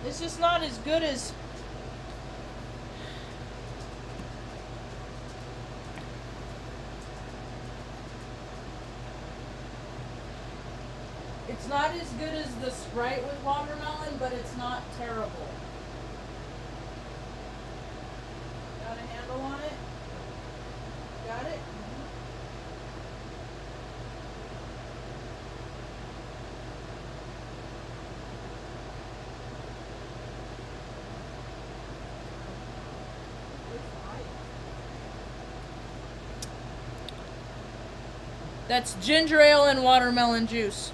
It's just not as good as... It's not as good as the Sprite with watermelon, but it's not terrible. Got a handle on it? Got it? That's ginger ale and watermelon juice.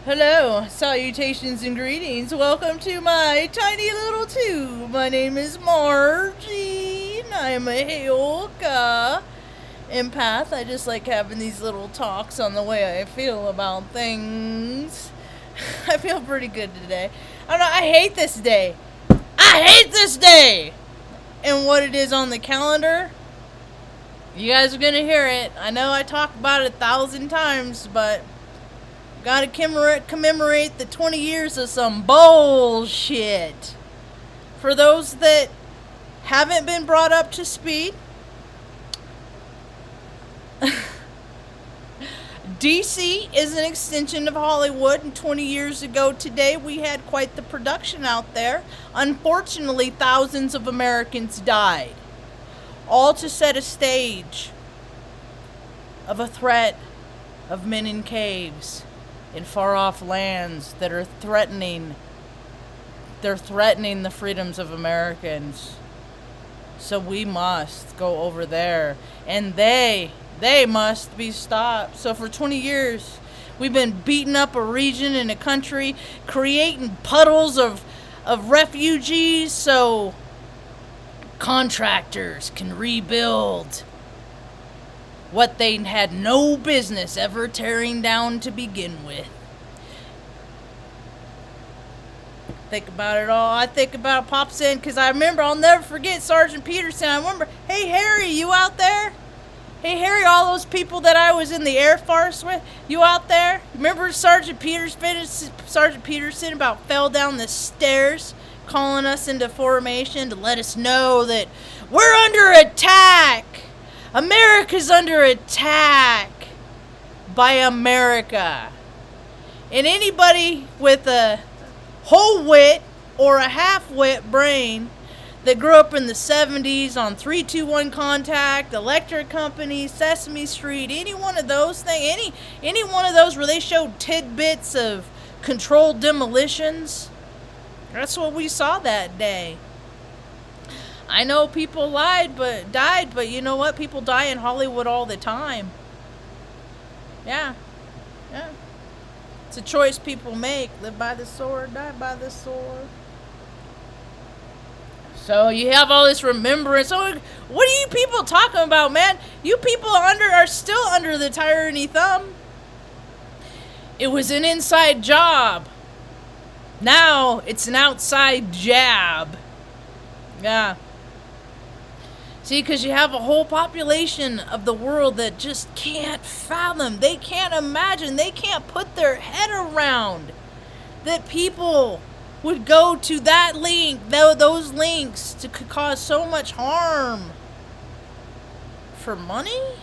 Hello, salutations and greetings. Welcome to my tiny little tube. My name is Margie, and I am a Heyoka empath. I just like having these little talks on the way I feel about things. I feel pretty good today. I don't know, I hate this day. I hate this day! And what it is on the calendar, you guys are gonna hear it. I know I talk about it 1,000 times, but gotta commemorate the 20 years of some bullshit. For those that haven't been brought up to speed, DC is an extension of Hollywood, and 20 years ago today we had quite the production out there. Unfortunately, thousands of Americans died, all to set a stage of a threat of men in caves in far-off lands that are threatening the freedoms of Americans. So we must go over there, and they must be stopped. So for 20 years, we've been beating up a region and a country, creating puddles of refugees so contractors can rebuild what they had no business ever tearing down to begin with. Think about it all. I think about it pops in because I remember, I'll never forget Sgt Peterson. I remember, hey Harry, you out there? Hey Harry, all those people that I was in the Air Force with, you out there? Remember Sgt Peterson about fell down the stairs, calling us into formation to let us know that we're under attack. America's under attack by America. And anybody with a whole wit or a half-wit brain that grew up in the 70s on 321 Contact, Electric Company, Sesame Street, any one of those things, any one of those where they showed tidbits of controlled demolitions, that's what we saw that day. I know people died, but you know what? People die in Hollywood all the time. Yeah. It's a choice people make. Live by the sword, die by the sword. So you have all this remembrance. Oh, what are you people talking about, man? You people are still under the tyranny thumb. It was an inside job. Now it's an outside jab. Yeah. See, because you have a whole population of the world that just can't fathom. They can't imagine. They can't put their head around that people would go to that link, those links to cause so much harm for money.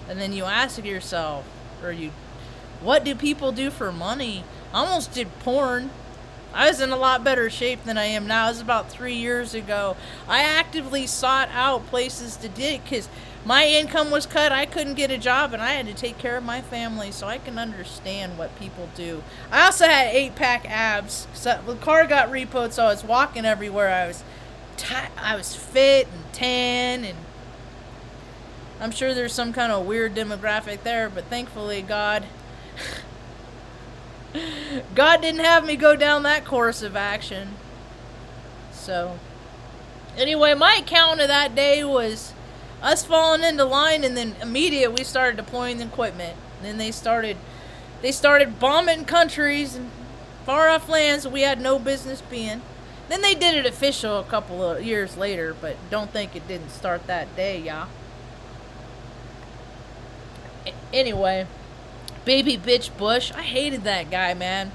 And then you ask yourself, what do people do for money? I almost did porn. I was in a lot better shape than I am now. It was about 3 years ago. I actively sought out places to do it because my income was cut. I couldn't get a job, and I had to take care of my family, so I can understand what people do. I also had 8-pack abs. So the car got repoed, so I was walking everywhere. I was fit and tan, and I'm sure there's some kind of weird demographic there, but thankfully God didn't have me go down that course of action. So, anyway, my account of that day was us falling into line, and then immediately we started deploying the equipment. And then they started bombing countries and far off lands that we had no business being. Then they did it official a couple of years later, but don't think it didn't start that day, y'all. Anyway, Baby bitch Bush. I hated that guy, man.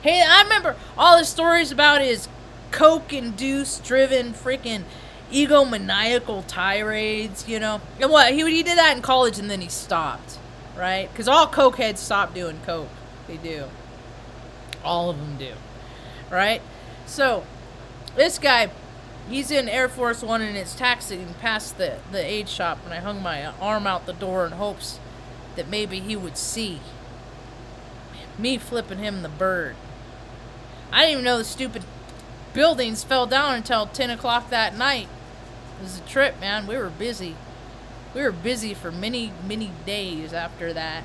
Hey, I remember all the stories about his coke-induced, driven, freaking egomaniacal tirades, you know. And what, he did that in college and then he stopped, right? Because all cokeheads stop doing coke. They do. All of them do, right? So, this guy, he's in Air Force One and it's taxiing past the aid shop, and I hung my arm out the door in hopes that maybe he would see me flipping him the bird. I didn't even know the stupid buildings fell down until 10 o'clock that night. It was a trip, man. We were busy. We were busy for many, many days after that.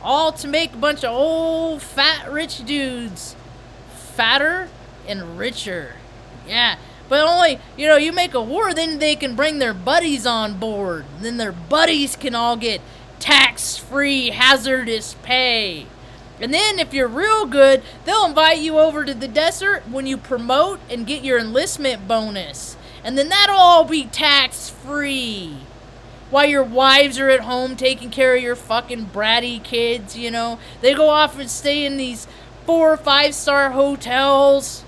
All to make a bunch of old, fat, rich dudes fatter and richer. Yeah. But only, you know, you make a war, then they can bring their buddies on board. Then their buddies can all get tax-free hazardous pay. And then if you're real good, they'll invite you over to the desert when you promote and get your enlistment bonus. And then that'll all be tax-free. While your wives are at home taking care of your fucking bratty kids, you know. They go off and stay in these 4 or 5-star hotels.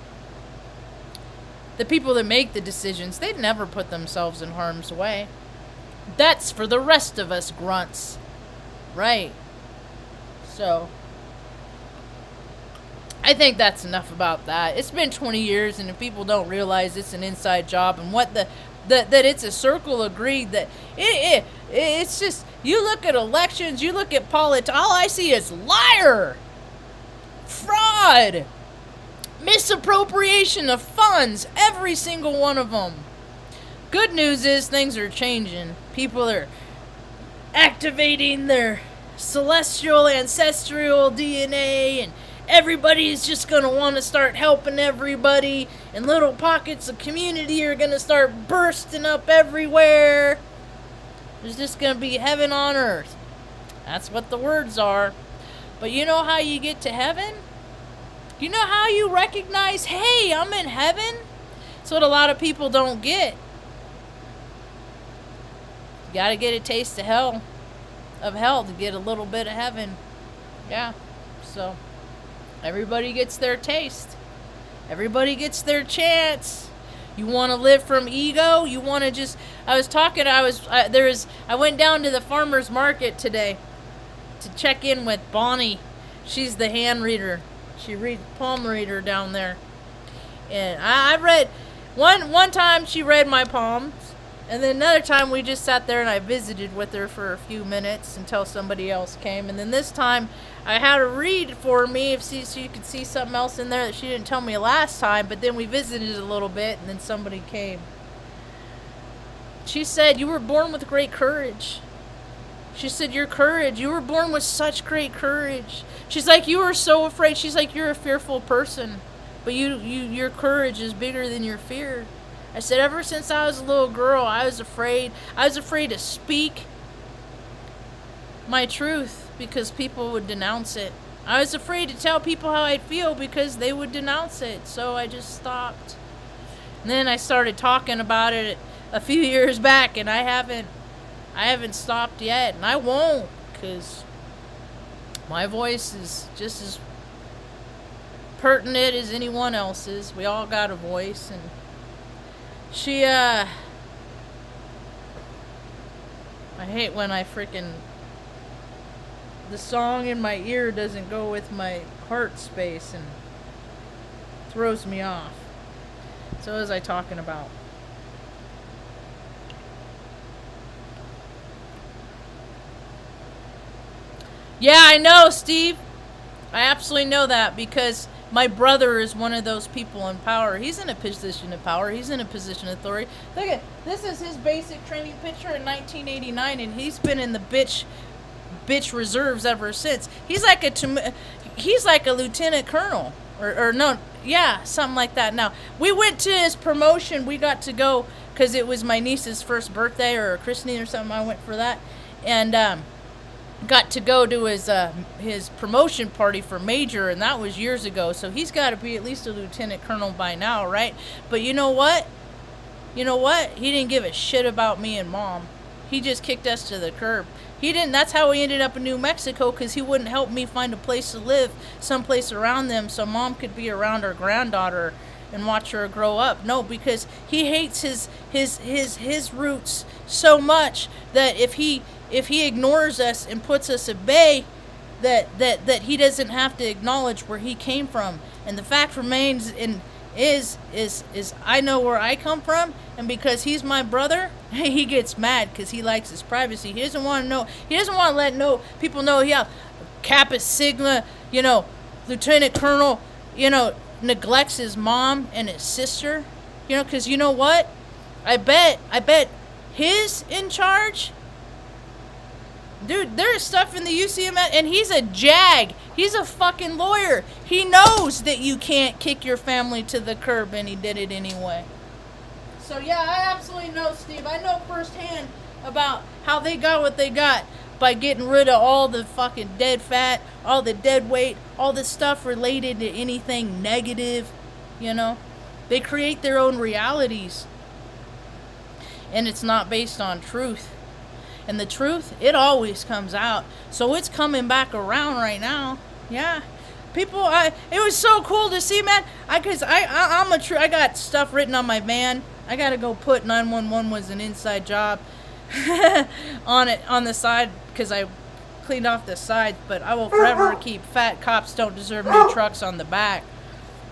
The people that make the decisions, they'd never put themselves in harm's way. That's for the rest of us grunts. Right. So, I think that's enough about that. It's been 20 years, and if people don't realize it's an inside job and what that it's a circle of greed, that it's just, you look at elections, you look at politics, all I see is liar, fraud, misappropriation of funds, every single one of them. Good news is things are changing. People are activating their celestial ancestral DNA, and everybody is just going to want to start helping everybody, and little pockets of community are going to start bursting up everywhere. There's just going to be heaven on earth. That's what the words are. But you know how you get to heaven? You know how you recognize, hey, I'm in heaven? That's what a lot of people don't get. You got to get a taste of hell to get a little bit of heaven. Yeah, so everybody gets their taste. Everybody gets their chance. You want to live from ego? You want to just... I went down to the farmer's market today to check in with Bonnie. She's the hand reader. She reads palm reader down there. And I read... One time she read my palms. And then another time we just sat there and I visited with her for a few minutes until somebody else came. And then this time I had her read for me so you could see something else in there that she didn't tell me last time. But then we visited a little bit and then somebody came. She said, you were born with great courage. She said, your courage, you were born with such great courage. She's like, you were so afraid. She's like, you're a fearful person. But your courage is bigger than your fear. I said, ever since I was a little girl, I was afraid. I was afraid to speak my truth because people would denounce it. I was afraid to tell people how I'd feel because they would denounce it. So I just stopped. And then I started talking about it a few years back, and I haven't stopped yet, and I won't, because my voice is just as pertinent as anyone else's. We all got a voice, and she, I hate when the song in my ear doesn't go with my heart space and throws me off. So what was I talking about? Yeah, I know, Steve. I absolutely know that because my brother is one of those people in power. He's in a position of power. He's in a position of authority. Look at this is his basic training picture in 1989, and he's been in the bitch reserves ever since. He's like a lieutenant colonel, or no, yeah, something like that. Now we went to his promotion. We got to go because it was my niece's first birthday or christening or something. I went for that, and got to go to his promotion party for major, and that was years ago. So he's got to be at least a lieutenant colonel by now, right? But you know what? He didn't give a shit about me and Mom. He just kicked us to the curb. He didn't. That's how we ended up in New Mexico, because he wouldn't help me find a place to live, someplace around them, so Mom could be around her granddaughter and watch her grow up. No, because he hates his roots so much that if he ignores us and puts us at bay, that he doesn't have to acknowledge where he came from. And the fact remains, is I know where I come from, and because he's my brother, he gets mad because he likes his privacy. He doesn't want to know. He doesn't want to let people know. Yeah, Kappa Sigma, Lieutenant Colonel, neglects his mom and his sister, because you know what? I bet his in charge. Dude, there's stuff in the UCM, and he's a JAG. He's a fucking lawyer. He knows that you can't kick your family to the curb, and he did it anyway. So yeah, I absolutely know, Steve. I know firsthand about how they got what they got by getting rid of all the fucking dead fat, all the dead weight, all the stuff related to anything negative, They create their own realities, and it's not based on truth. And the truth, it always comes out. So it's coming back around right now. Yeah. People, it was so cool to see, man. I got stuff written on my van. I got to go put 911 was an inside job on the side, because I cleaned off the side. But I will forever keep fat cops don't deserve new trucks on the back.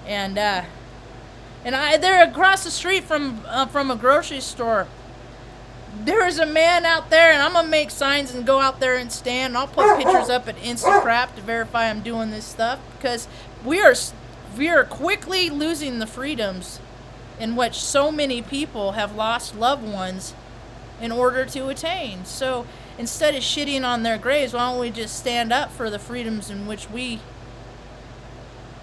And they're across the street from a grocery store. There is a man out there, and I'm going to make signs and go out there and stand. And I'll put pictures up at Instacrap to verify I'm doing this stuff, because we are quickly losing the freedoms in which so many people have lost loved ones in order to attain. So instead of shitting on their graves, why don't we just stand up for the freedoms in which we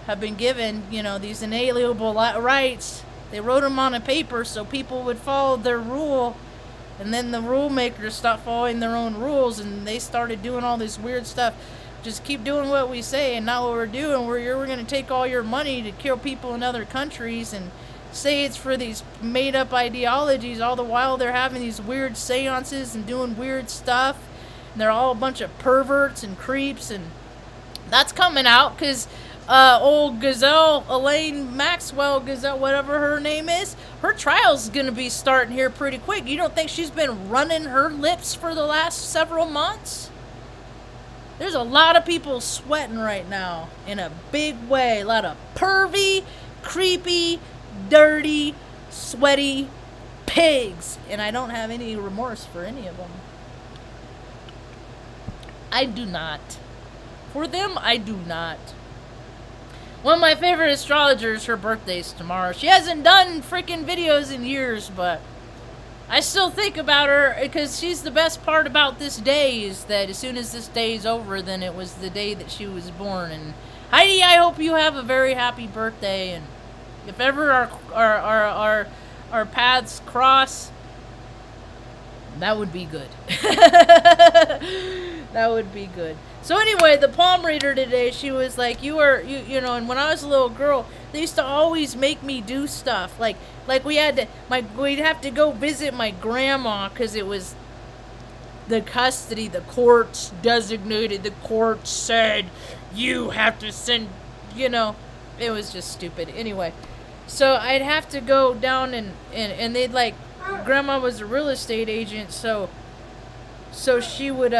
have been given, these inalienable rights. They wrote them on a paper so people would follow their rule. And then the rule makers stopped following their own rules, and they started doing all this weird stuff. Just keep doing what we say and not what we're doing. We're going to take all your money to kill people in other countries and say it's for these made-up ideologies. All the while they're having these weird seances and doing weird stuff. And they're all a bunch of perverts and creeps. And that's coming out because old Gazelle, Elaine Maxwell Gazelle, whatever her name is, her trial's going to be starting here pretty quick. You don't think she's been running her lips for the last several months? There's a lot of people sweating right now in a big way. A lot of pervy, creepy, dirty, sweaty pigs. And I don't have any remorse for any of them. I do not. For them, I do not. One of my favorite astrologers, her birthday's tomorrow. She hasn't done freaking videos in years, but I still think about her because she's the best part about this day is that as soon as this day is over, then it was the day that she was born. And Heidi, I hope you have a very happy birthday. And if ever our paths cross, that would be good. That would be good. So anyway, the palm reader today, she was like, you know, and when I was a little girl, they used to always make me do stuff. Like we'd have to go visit my grandma because it was the custody, the courts designated, the court said, you have to send, it was just stupid. Anyway, so I'd have to go down and they'd like, grandma was a real estate agent, so she would,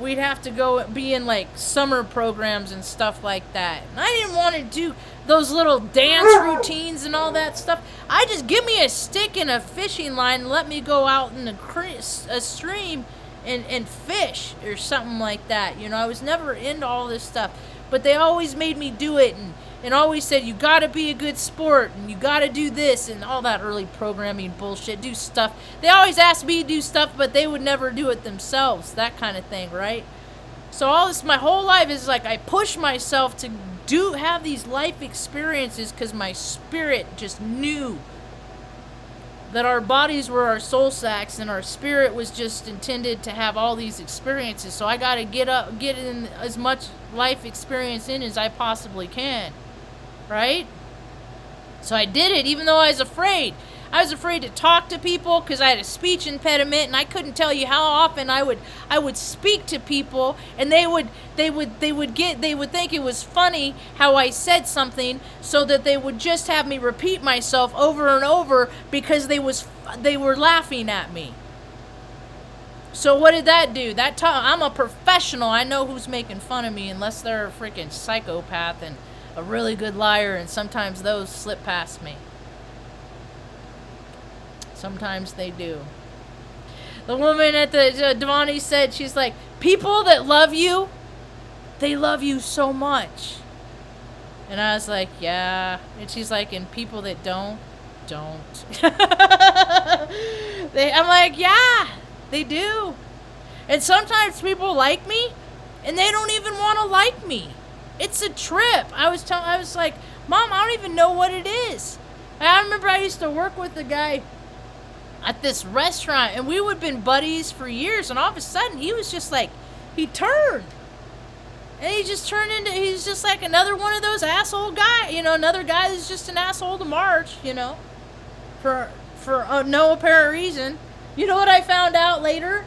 we'd have to go be in like summer programs and stuff like that. And I didn't want to do those little dance routines and all that stuff. I just give me a stick and a fishing line and let me go out in a stream and fish or something like that. I was never into all this stuff, but they always made me do it and always said, you gotta be a good sport and you gotta do this and all that early programming bullshit, do stuff. They always asked me to do stuff, but they would never do it themselves, that kind of thing, right? So all this, my whole life is like I push myself to have these life experiences because my spirit just knew that our bodies were our soul sacks and our spirit was just intended to have all these experiences. So I gotta get in as much life experience in as I possibly can. Right? So I did it even though I was afraid. I was afraid to talk to people because I had a speech impediment, and I couldn't tell you how often I would speak to people, and they would think it was funny how I said something, so that they would just have me repeat myself over and over because they were laughing at me. So what did that do? I'm a professional. I know who's making fun of me, unless they're a freaking psychopath and a really good liar, and sometimes those slip past me. Sometimes they do. The woman at the Devani said, she's like, people that love you, they love you so much. And I was like, yeah. And she's like, and people that don't. I'm like, yeah. They do. And sometimes people like me, and they don't even want to like me. It's a trip. I was like, Mom, I don't even know what it is. I remember I used to work with a guy at this restaurant, and we would have been buddies for years, and all of a sudden, he was just like, he turned. And he just turned into, he's just like another one of those asshole guys, another guy that's just an asshole to Marge, for no apparent reason. You know what I found out later?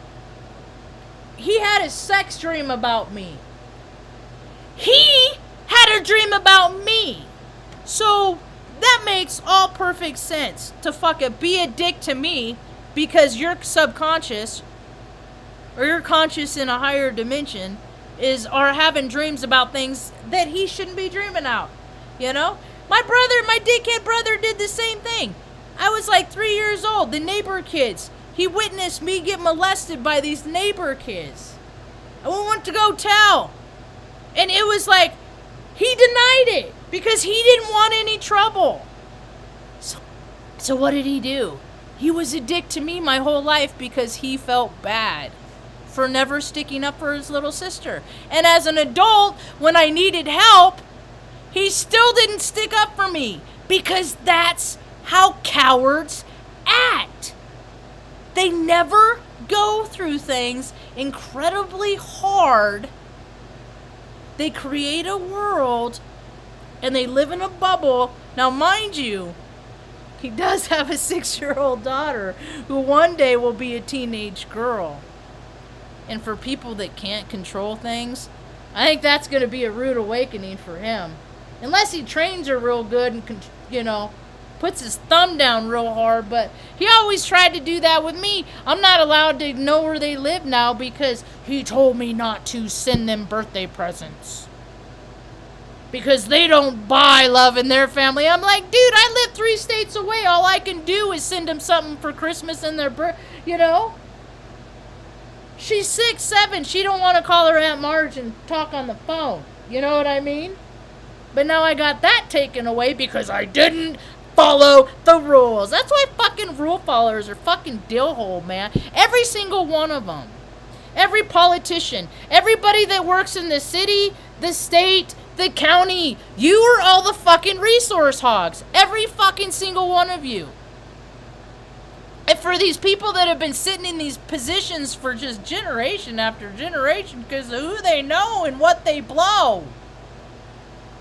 He had a sex dream about me. He had a dream about me. So that makes all perfect sense to fucking be a dick to me because you're subconscious or you're conscious in a higher dimension are having dreams about things that he shouldn't be dreaming out. My dickhead brother did the same thing. I was like 3 years old. The neighbor kids. He witnessed me get molested by these neighbor kids. I went to go tell. And it was like, he denied it because he didn't want any trouble. So what did he do? He was a dick to me my whole life because he felt bad for never sticking up for his little sister. And as an adult, when I needed help, he still didn't stick up for me because that's how cowards act. They never go through things incredibly hard. They create a world and they live in a bubble. Now, mind you, he does have a 6-year-old daughter who one day will be a teenage girl. And for people that can't control things, I think that's going to be a rude awakening for him. Unless he trains her real good and, puts his thumb down real hard, but he always tried to do that with me. I'm not allowed to know where they live now because he told me not to send them birthday presents. Because they don't buy love in their family. I'm like, dude, I live 3 states away. All I can do is send them something for Christmas and their She's 6, 7. She don't want to call her Aunt Marge and talk on the phone. You know what I mean? But now I got that taken away because I didn't follow the rules. That's why fucking rule followers are fucking dillhole, man. Every single one of them. Every politician. Everybody that works in the city, the state, the county. You are all the fucking resource hogs. Every fucking single one of you. And for these people that have been sitting in these positions for just generation after generation because of who they know and what they blow.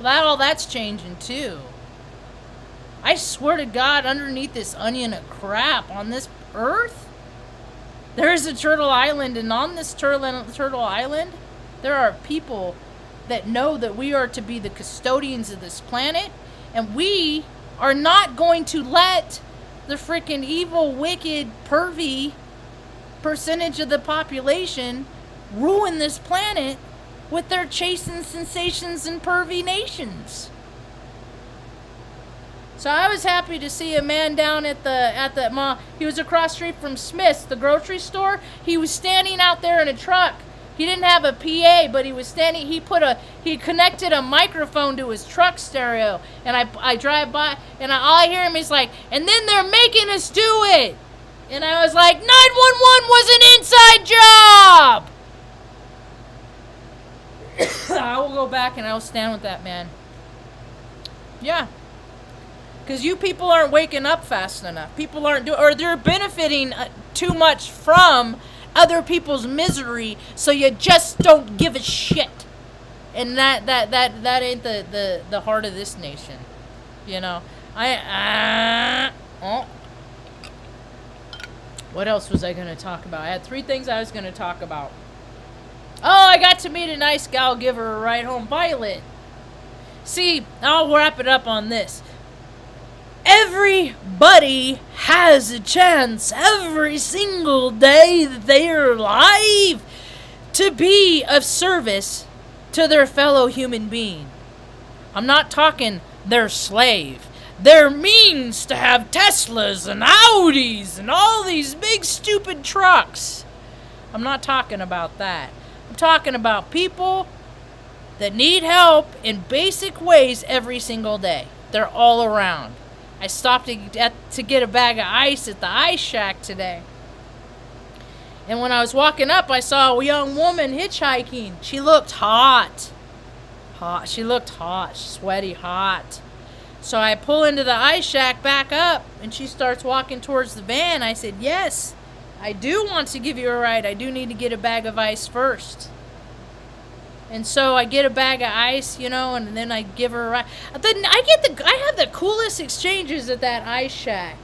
Well, that's changing too. I swear to God, underneath this onion of crap on this earth, there is a turtle island, and on this turtle island, there are people that know that we are to be the custodians of this planet, and we are not going to let the freaking evil, wicked, pervy percentage of the population ruin this planet with their chasing sensations and pervy nations. So I was happy to see a man down at the mall. He was across the street from Smith's, the grocery store. He was standing out there in a truck. He didn't have a PA, but he was standing. He connected a microphone to his truck stereo, and I drive by, and all I hear him is like, and then they're making us do it. And I was like, 911 was an inside job. I will go back and I will stand with that man. Yeah. Because you people aren't waking up fast enough. People aren't or they're benefiting too much from other people's misery, so you just don't give a shit. And that ain't the heart of this nation. What else was I going to talk about? I had 3 things I was going to talk about. Oh, I got to meet a nice gal, give her a ride home, Violet. See, I'll wrap it up on this. Everybody has a chance every single day that they are alive to be of service to their fellow human being. I'm not talking their slave. Their means to have Teslas and Audis and all these big stupid trucks. I'm not talking about that. I'm talking about people that need help in basic ways every single day. They're all around. I stopped to get a bag of ice at the ice shack today. And when I was walking up, I saw a young woman hitchhiking. She looked hot. She looked hot, sweaty, hot. So I pull into the ice shack, back up, and she starts walking towards the van. I said, yes, I do want to give you a ride. I do need to get a bag of ice first. And so I get a bag of ice, and then I give her a ride. Then I have the coolest exchanges at that ice shack.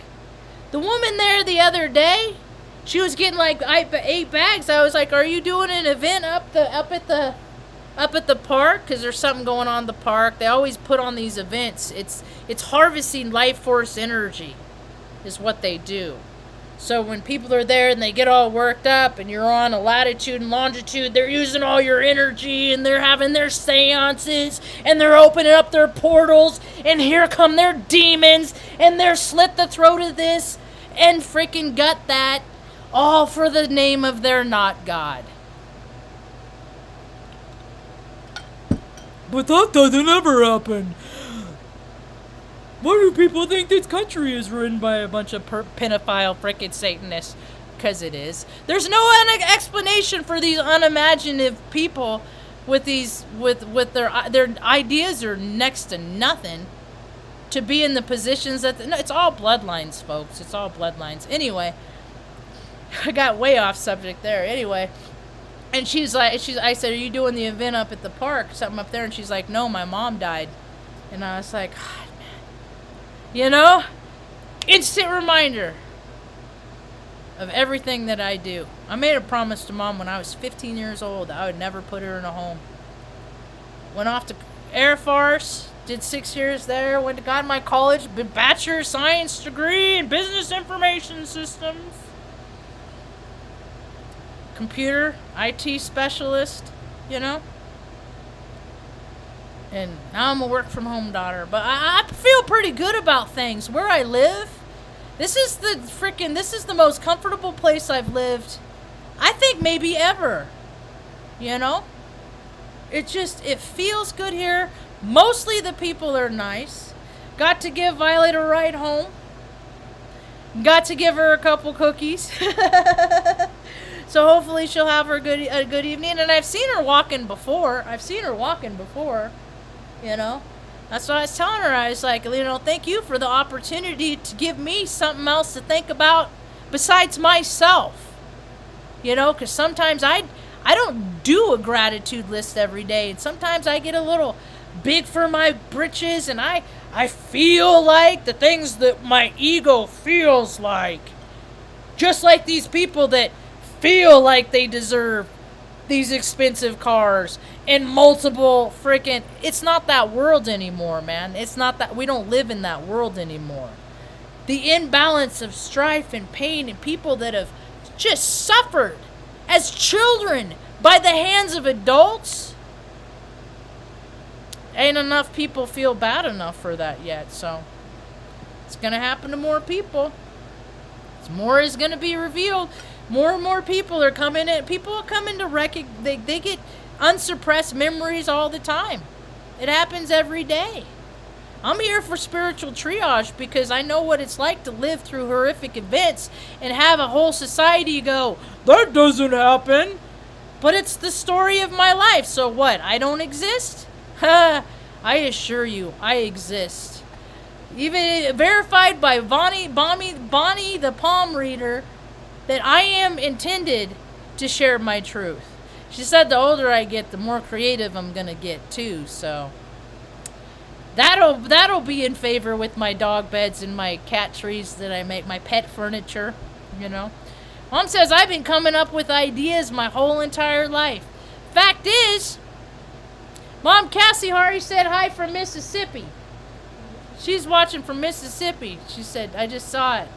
The woman there the other day, she was getting like 8 bags. I was like, are you doing an event up at the park? Because there's something going on in the park. They always put on these events. It's harvesting life force energy is what they do. So when people are there and they get all worked up and you're on a latitude and longitude, they're using all your energy and they're having their seances and they're opening up their portals and here come their demons and they're slit the throat of this and freaking gut that, all for the name of their not God. But that doesn't ever happen. Why do people think this country is run by a bunch of pedophile frickin' Satanists? Because it is. There's no explanation for these unimaginative people with these with their ideas are next to nothing to be in the positions that no, it's all bloodlines, folks. It's all bloodlines. Anyway, I got way off subject there. Anyway. And I said, are you doing the event up at the park, something up there? And she's like, no, my mom died. And I was like, God, man. Instant reminder of everything that I do. I made a promise to Mom when I was 15 years old that I would never put her in a home. Went off to Air Force, did 6 years there, got my college, Bachelor of Science degree in Business Information Systems. Computer, IT specialist, And now I'm a work from home daughter. But I feel pretty good about things. Where I live, this is the most comfortable place I've lived, I think maybe ever. It feels good here. Mostly the people are nice. Got to give Violet a ride home. Got to give her a couple cookies. So hopefully she'll have a good evening. And I've seen her walking before. That's what I was telling her. I was like, thank you for the opportunity to give me something else to think about besides myself. Because sometimes I don't do a gratitude list every day. And sometimes I get a little big for my britches. And I feel like the things that my ego feels like. Just like these people that feel like they deserve these expensive cars and multiple it's not that world anymore, man. It's not that, we don't live in that world anymore. The imbalance of strife and pain and people that have just suffered as children by the hands of adults, ain't enough people feel bad enough for that yet. So it's gonna happen to more people. More is gonna be revealed. More and more people are coming in. People are coming to they get unsuppressed memories all the time. It happens every day. I'm here for spiritual triage because I know what it's like to live through horrific events and have a whole society go, that doesn't happen. But it's the story of my life. So what? I don't exist? I assure you, I exist. Even verified by Bonnie the palm reader, that I am intended to share my truth. She said the older I get, the more creative I'm gonna get too. So that'll be in favor with my dog beds and my cat trees that I make, my pet furniture. Mom says I've been coming up with ideas my whole entire life. Fact is, Mom Cassie Hari said hi from Mississippi. She's watching from Mississippi. She said, I just saw it.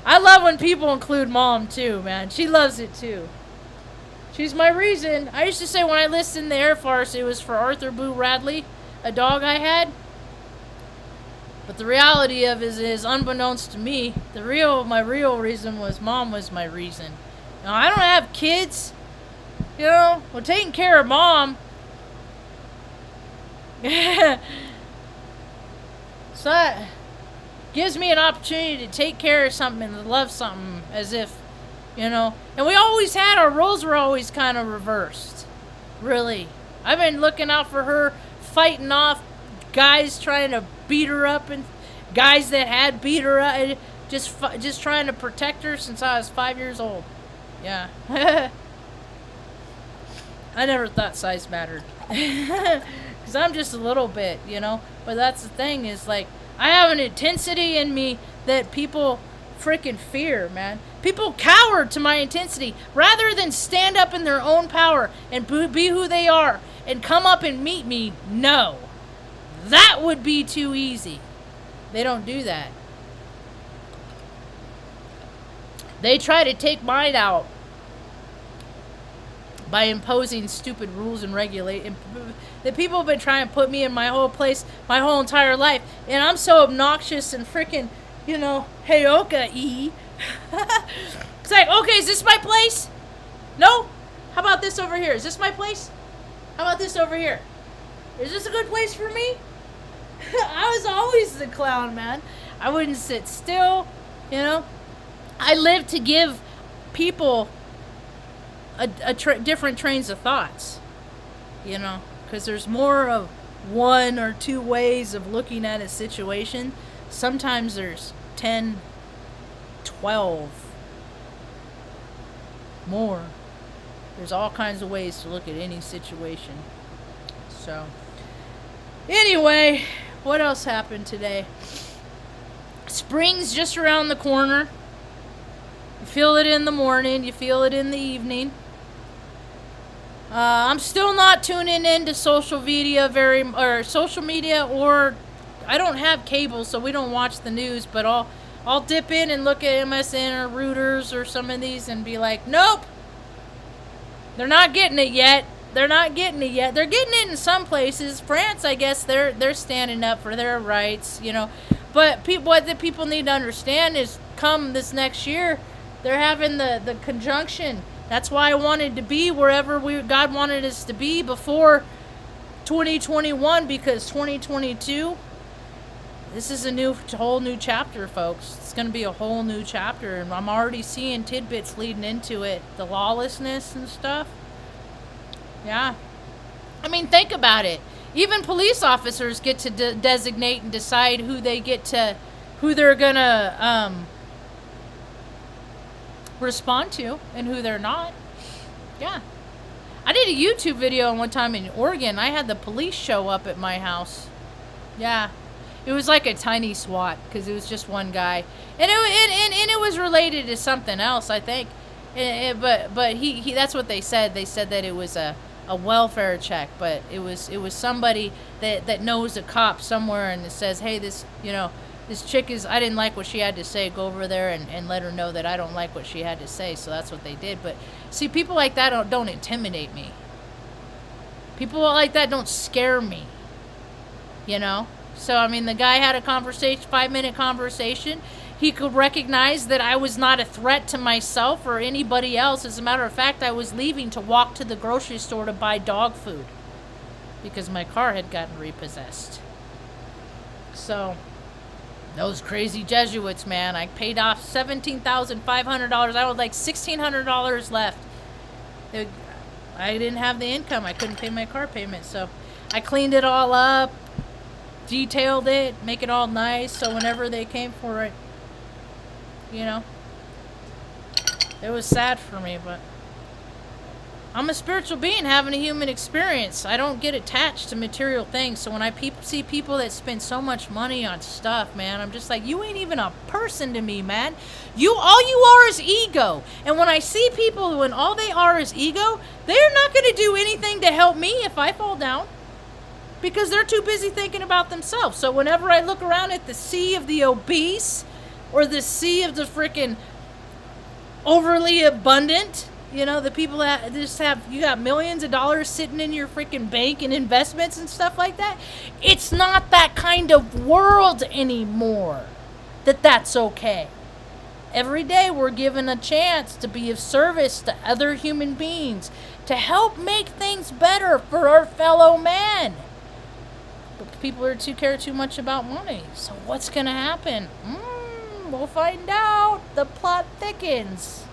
I love when people include Mom too, man. She loves it too. She's my reason. I used to say when I listened in the Air Force, it was for Arthur Boo Radley, a dog I had. But the reality of it is, unbeknownst to me, my real reason was Mom was my reason. Now, I don't have kids. You know, well, taking care of Mom. So that gives me an opportunity to take care of something and to love something as if, you know. And we always had, our roles were always kind of reversed. Really. I've been looking out for her, fighting off guys trying to beat her up and guys that had beat her up. Just trying to protect her since I was 5 years old. Yeah. I never thought size mattered. Because I'm just a little bit, you know. But that's the thing is, like, I have an intensity in me that people freaking fear, man. People cower to my intensity rather than stand up in their own power and be who they are and come up and meet me. No. That would be too easy. They don't do that. They try to take mine out by imposing stupid rules and regulations. The people have been trying to put me in my whole place my whole entire life. And I'm so obnoxious and freaking, you know, Heyoka-y. It's like, okay, is this my place? No? How about this over here? Is this my place? How about this over here? Is this a good place for me? I was always the clown, man. I wouldn't sit still, you know. I live to give people different trains of thoughts, you know, because there's more of one or two ways of looking at a situation. Sometimes there's 10, 12 more. There's all kinds of ways to look at any situation. So, anyway, what else happened today? Spring's just around the corner. You feel it in the morning. You feel it in the evening. I'm still not tuning into social media or I don't have cable, so we don't watch the news. But I'll dip in and look at MSN or Reuters or some of these and be like, nope, they're not getting it yet. They're not getting it yet. They're getting it in some places. France, I guess, they're standing up for their rights, you know. But what the people need to understand is, come this next year, they're having the conjunction. That's why I wanted to be wherever God wanted us to be before 2021, because 2022, this is a whole new chapter, folks. It's going to be a whole new chapter, and I'm already seeing tidbits leading into it. The lawlessness and stuff. Yeah. I mean, think about it. Even police officers get to designate and decide who they're going to respond to and who they're not. Yeah. I did a YouTube video one time in Oregon. I had the police show up at my house. Yeah. It was like a tiny SWAT because it was just one guy. And it was related to something else, I think. But he that's what they said. They said that it was a welfare check, but it was somebody that knows a cop somewhere and it says, hey, this chick I didn't like what she had to say. Go over there and let her know that I don't like what she had to say. So that's what they did. But see, people like that don't intimidate me. People like that don't scare me. You know? So, I mean, the guy had a 5-minute conversation. He could recognize that I was not a threat to myself or anybody else. As a matter of fact, I was leaving to walk to the grocery store to buy dog food because my car had gotten repossessed. So, those crazy Jesuits, man. I paid off $17,500. I had like $1,600 left. I didn't have the income. I couldn't pay my car payment. So, I cleaned it all up, detailed it, make it all nice, so whenever they came for it, you know, it was sad for me, but I'm a spiritual being having a human experience. I don't get attached to material things. So when I see people that spend so much money on stuff, man, I'm just like, you ain't even a person to me, man. All you are is ego. And when I see people when all they are is ego, they're not going to do anything to help me if I fall down. Because they're too busy thinking about themselves. So whenever I look around at the sea of the obese or the sea of the freaking overly abundant, the people that just you got millions of dollars sitting in your freaking bank and investments and stuff like that. It's not that kind of world anymore. That's okay. Every day we're given a chance to be of service to other human beings, to help make things better for our fellow man. But people care too much about money. So what's going to happen? We'll find out. The plot thickens.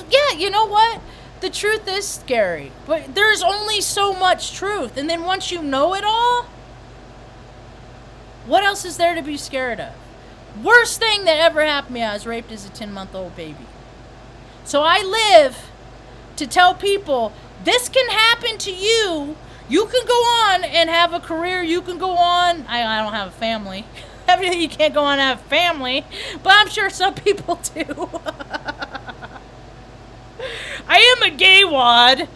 Yeah, you know what? The truth is scary. But there's only so much truth. And then once you know it all, what else is there to be scared of? Worst thing that ever happened to me, I was raped as a 10-month-old baby. So I live to tell people, this can happen to you. You can go on and have a career. You can go on. I don't have a family. You can't go on and have a family. But I'm sure some people do. I am a gay wad.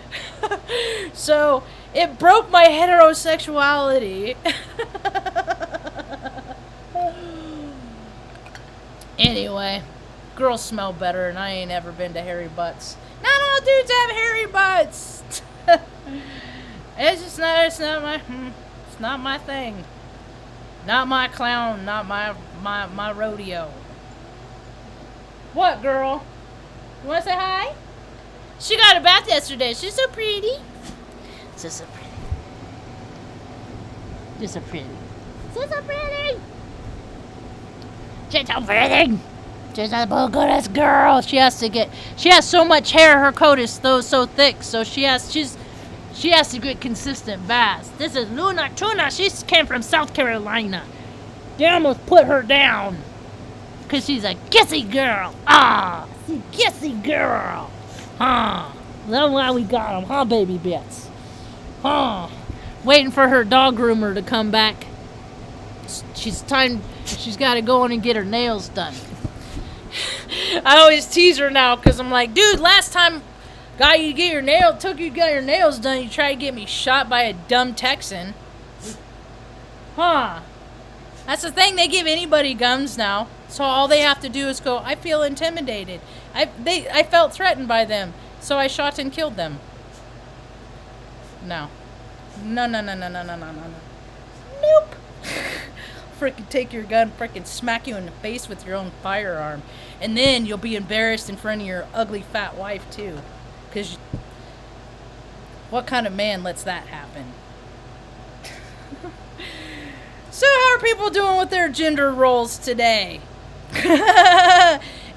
So it broke my heterosexuality. Anyway, girls smell better, and I ain't ever been to hairy butts. Not all dudes have hairy butts. It's not my thing. Not my clown, not my rodeo. What, girl? You want to say hi? She got a bath yesterday. She's so pretty. She's so pretty. She's so pretty. She's so pretty. She's so pretty. She's a good girl. She has so much hair. Her coat is so thick. So she has to get consistent baths. This is Luna Tuna. She came from South Carolina. They almost put her down. Because she's a kissy girl. She's a kissy girl. That's why we got them, huh, baby bits? Waiting for her dog groomer to come back. She's got to go in and get her nails done. I always tease her now because I'm like, dude, last time got you to get your nails done, you tried to get me shot by a dumb Texan. That's the thing, they give anybody guns now. So all they have to do is go, I feel intimidated. I felt threatened by them. So I shot and killed them. No. No. Nope. Frickin' take your gun, frickin' smack you in the face with your own firearm. And then you'll be embarrassed in front of your ugly fat wife too. Because what kind of man lets that happen? So how are people doing with their gender roles today?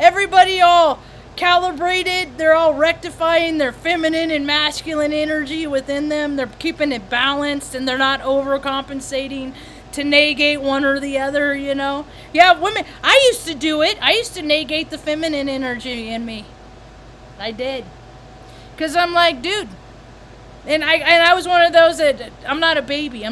Everybody all calibrated. They're all rectifying their feminine and masculine energy within them. They're keeping it balanced and they're not overcompensating to negate one or the other, Yeah, women, I used to do it. I used to negate the feminine energy in me. I did. Because I'm like, dude. And I was one of those that, I'm not a baby.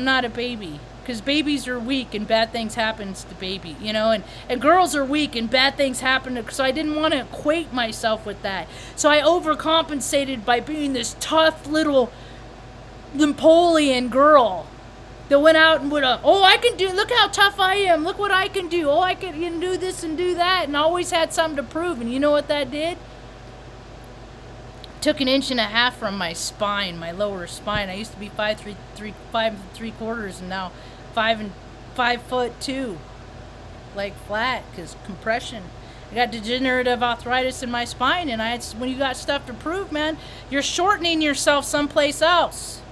Because babies are weak and bad things happen to baby, and girls are weak and bad things happen. So I didn't want to equate myself with that. So I overcompensated by being this tough little Napoleon girl that went out and I can do, look how tough I am. Look what I can do. I can do this and do that. And always had something to prove. And you know what that did? Took 1.5 inches from my spine, my lower spine. I used to be 5'3", and now 5'2", like flat, because compression. I got degenerative arthritis in my spine, and when you got stuff to prove, man, you're shortening yourself someplace else.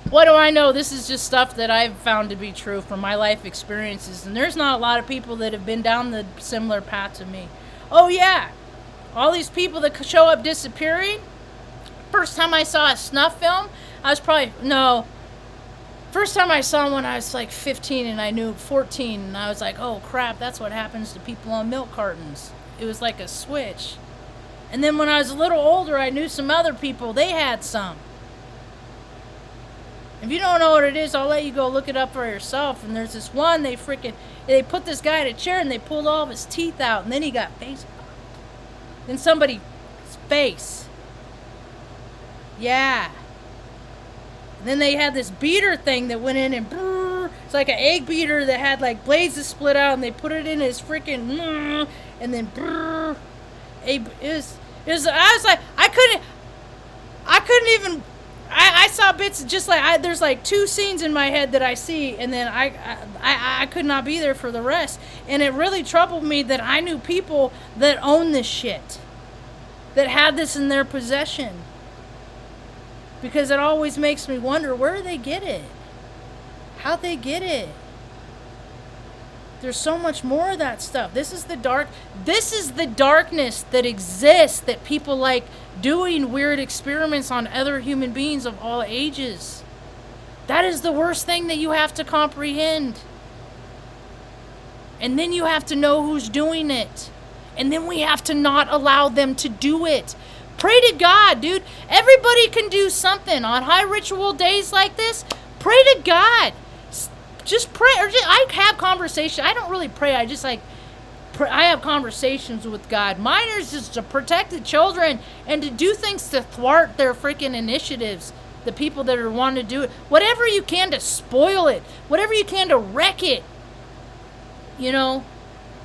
What do I know? This is just stuff that I've found to be true from my life experiences. And there's not a lot of people that have been down the similar path to me. Oh, yeah. All these people that show up disappearing. First time I saw a snuff film, I was probably, no. First time I saw one, I was like 15 and I knew 14, and I was like, oh crap, that's what happens to people on milk cartons. It was like a switch. And then when I was a little older, I knew some other people, they had some. If you don't know what it is, I'll let you go look it up for yourself. And there's this one, they put this guy in a chair and they pulled all of his teeth out, and then he got face popped. Then somebody's face. Yeah. And then they had this beater thing that went in and brrr, it's like an egg beater that had like blades that split out, and they put it in his freaking and then brrr. I was like, I couldn't even. I saw bits just like there's like 2 scenes in my head that I see, and then I could not be there for the rest, and it really troubled me that I knew people that own this shit, that had this in their possession. Because it always makes me wonder, where do they get it? How'd they get it? There's so much more of that stuff. This is the darkness that exists, that people like doing weird experiments on other human beings of all ages. That is the worst thing that you have to comprehend. And then you have to know who's doing it. And then we have to not allow them to do it. Pray to God, dude. Everybody can do something on high ritual days like this. Pray to God. Just pray. I have conversations. I don't really pray. I just I have conversations with God. Mine is just to protect the children and to do things to thwart their freaking initiatives. The people that are wanting to do it. Whatever you can to spoil it. Whatever you can to wreck it. You know.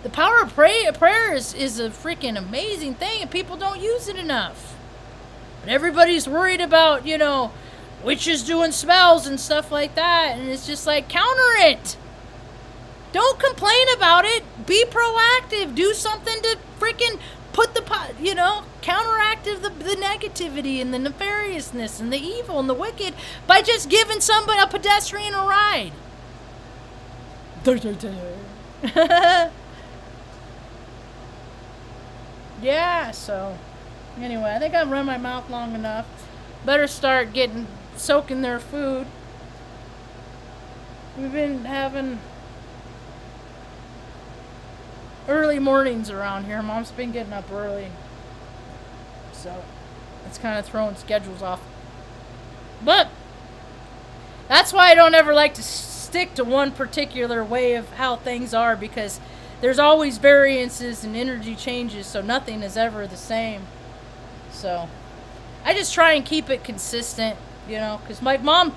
The power of prayer is a freaking amazing thing, and people don't use it enough. But everybody's worried about, witches doing spells and stuff like that, and it's just like, counter it. Don't complain about it. Be proactive. Do something to freaking put counteract the negativity and the nefariousness and the evil and the wicked by just giving somebody, a pedestrian, a ride. Yeah, so anyway, I think I've run my mouth long enough. Better start soaking their food. We've been having early mornings around here. Mom's been getting up early, so it's kind of throwing schedules off. But that's why I don't ever like to stick to one particular way of how things are, because there's always variances and energy changes, so nothing is ever the same. So I just try and keep it consistent, because my mom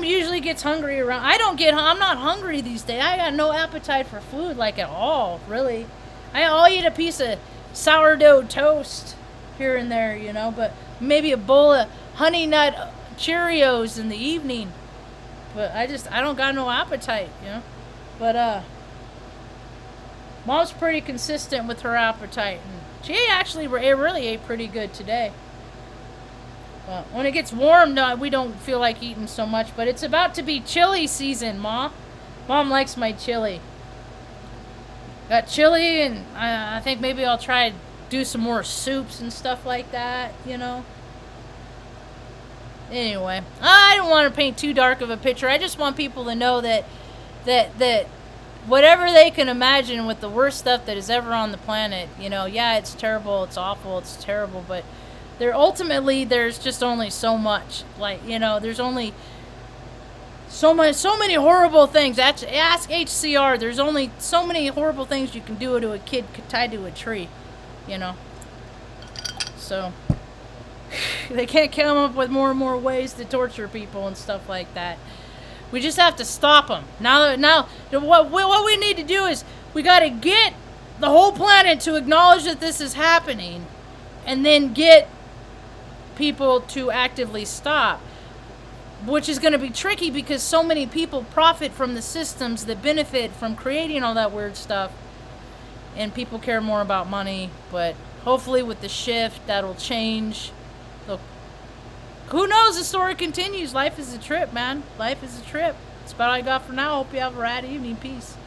usually gets hungry around. I'm not hungry these days. I got no appetite for food, like at all, really. I'll eat a piece of sourdough toast here and there, but maybe a bowl of Honey Nut Cheerios in the evening. But I don't got no appetite, But Mom's pretty consistent with her appetite, and she actually really ate pretty good today. But when it gets warm, no, we don't feel like eating so much, but it's about to be chili season, Ma. Mom likes my chili. Got chili, and I think maybe I'll try to do some more soups and stuff like that, Anyway, I don't want to paint too dark of a picture. I just want people to know that whatever they can imagine with the worst stuff that is ever on the planet, yeah, it's terrible, it's awful, it's terrible, but there's just only so much. There's only so many horrible things. Ask HCR. There's only so many horrible things you can do to a kid tied to a tree, So they can't come up with more and more ways to torture people and stuff like that. We just have to stop them. Now, what we need to do is we got to get the whole planet to acknowledge that this is happening, and then get people to actively stop, which is going to be tricky because so many people profit from the systems that benefit from creating all that weird stuff, and people care more about money. But hopefully with the shift, that'll change. Who knows? The story continues. Life is a trip, man. Life is a trip. That's about all I got for now. Hope you have a rad evening. Peace.